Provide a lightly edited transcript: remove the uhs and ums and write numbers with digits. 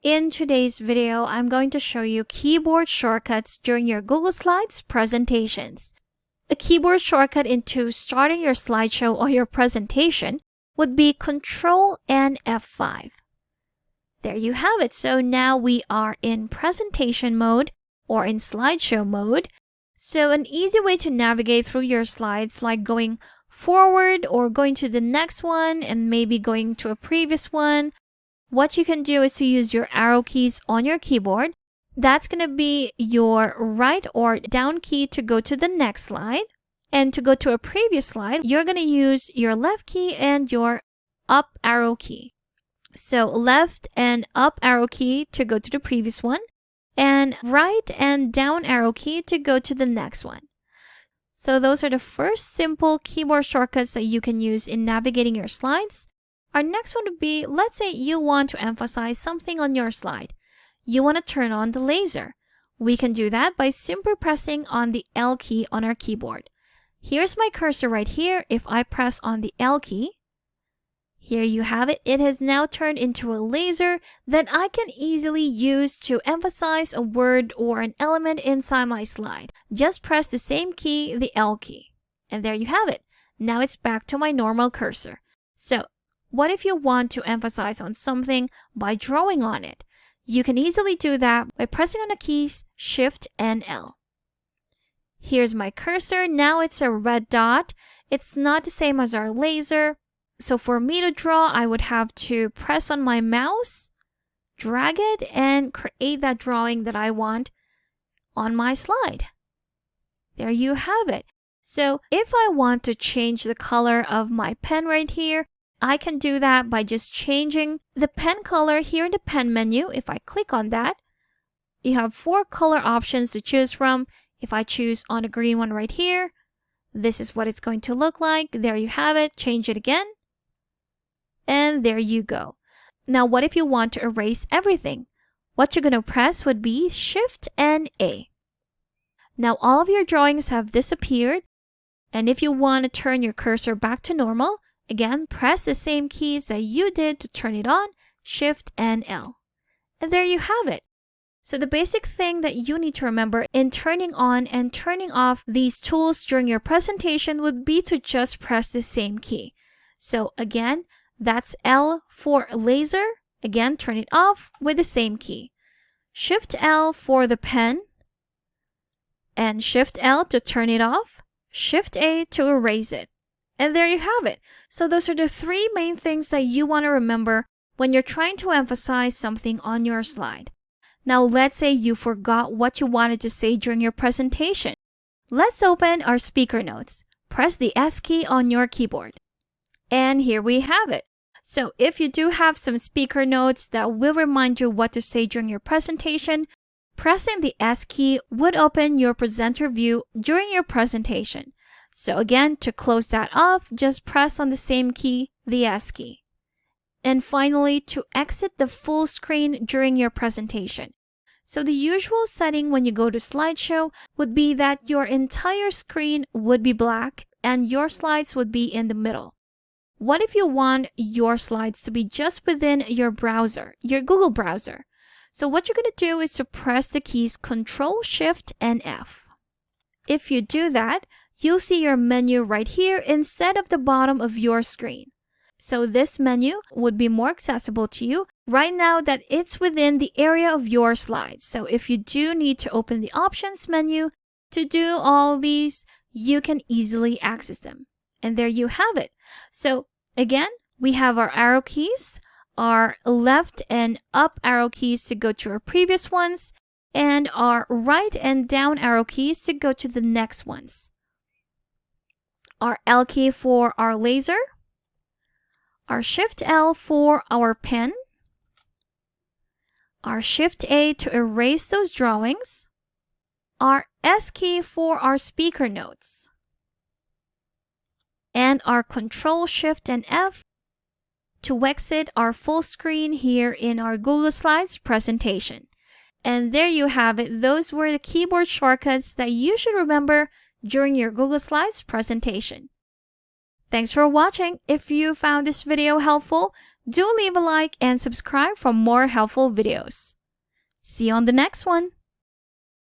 In today's video, I'm going to show you keyboard shortcuts during your Google Slides presentations. A keyboard shortcut into starting your slideshow or your presentation would be Control and F5. There you have it. So now we are in presentation mode or in slideshow mode. So an easy way to navigate through your slides, like going forward or going to the next one and maybe going to a previous one, what you can do is to use your arrow keys on your keyboard. That's going to be your right or down key to go to the next slide. And to go to a previous slide, you're going to use your left key and your up arrow key. So left and up arrow key to go to the previous one, and right and down arrow key to go to the next one. So those are the first simple keyboard shortcuts that you can use in navigating your slides. Our next one would be, let's say you want to emphasize something on your slide. You want to turn on the laser. We can do that by simply pressing on the L key on our keyboard. Here's my cursor right here. If I press on the L key, here you have it. It has now turned into a laser that I can easily use to emphasize a word or an element inside my slide. Just press the same key, the L key. And there you have it. Now it's back to my normal cursor. So what if you want to emphasize on something by drawing on it? You can easily do that by pressing on the keys Shift and L. Here's my cursor. Now it's a red dot. It's not the same as our laser. So for me to draw, I would have to press on my mouse, drag it, and create that drawing that I want on my slide. There you have it. So if I want to change the color of my pen right here, I can do that by just changing the pen color here in the pen menu. If I click on that, you have 4 color options to choose from. If I choose on the green one right here, this is what it's going to look like. There you have it. Change it again. And there you go. Now, what if you want to erase everything? What you're going to press would be Shift and A. Now, all of your drawings have disappeared. And if you want to turn your cursor back to normal, again, press the same keys that you did to turn it on, Shift and L. And there you have it. So the basic thing that you need to remember in turning on and turning off these tools during your presentation would be to just press the same key. So again, that's L for laser. Again, turn it off with the same key. Shift L for the pen. And Shift L to turn it off. Shift A to erase it. And there you have it. So those are the 3 main things that you want to remember when you're trying to emphasize something on your slide. Now let's say you forgot what you wanted to say during your presentation. Let's open our speaker notes. Press the S key on your keyboard. And here we have it. So if you do have some speaker notes that will remind you what to say during your presentation, pressing the S key would open your presenter view during your presentation. So again, to close that off, just press on the same key, the S key. And finally, to exit the full screen during your presentation. So the usual setting when you go to slideshow would be that your entire screen would be black and your slides would be in the middle. What if you want your slides to be just within your browser, your Google browser? So what you're going to do is to press the keys Control, Shift, and F. If you do that, you'll see your menu right here instead of the bottom of your screen. So this menu would be more accessible to you right now that it's within the area of your slides. So if you do need to open the Options menu to do all these, you can easily access them. And there you have it. So again, we have our arrow keys, our left and up arrow keys to go to our previous ones, and our right and down arrow keys to go to the next ones. Our L key for our laser, our Shift L for our pen, our Shift A to erase those drawings, our S key for our speaker notes, and our Control, Shift, and F to exit our full screen here in our Google Slides presentation. And there you have it. Those were the keyboard shortcuts that you should remember during your Google Slides presentation. Thanks for watching. If you found this video helpful, Do leave a like and subscribe for more helpful videos. See you on the next one.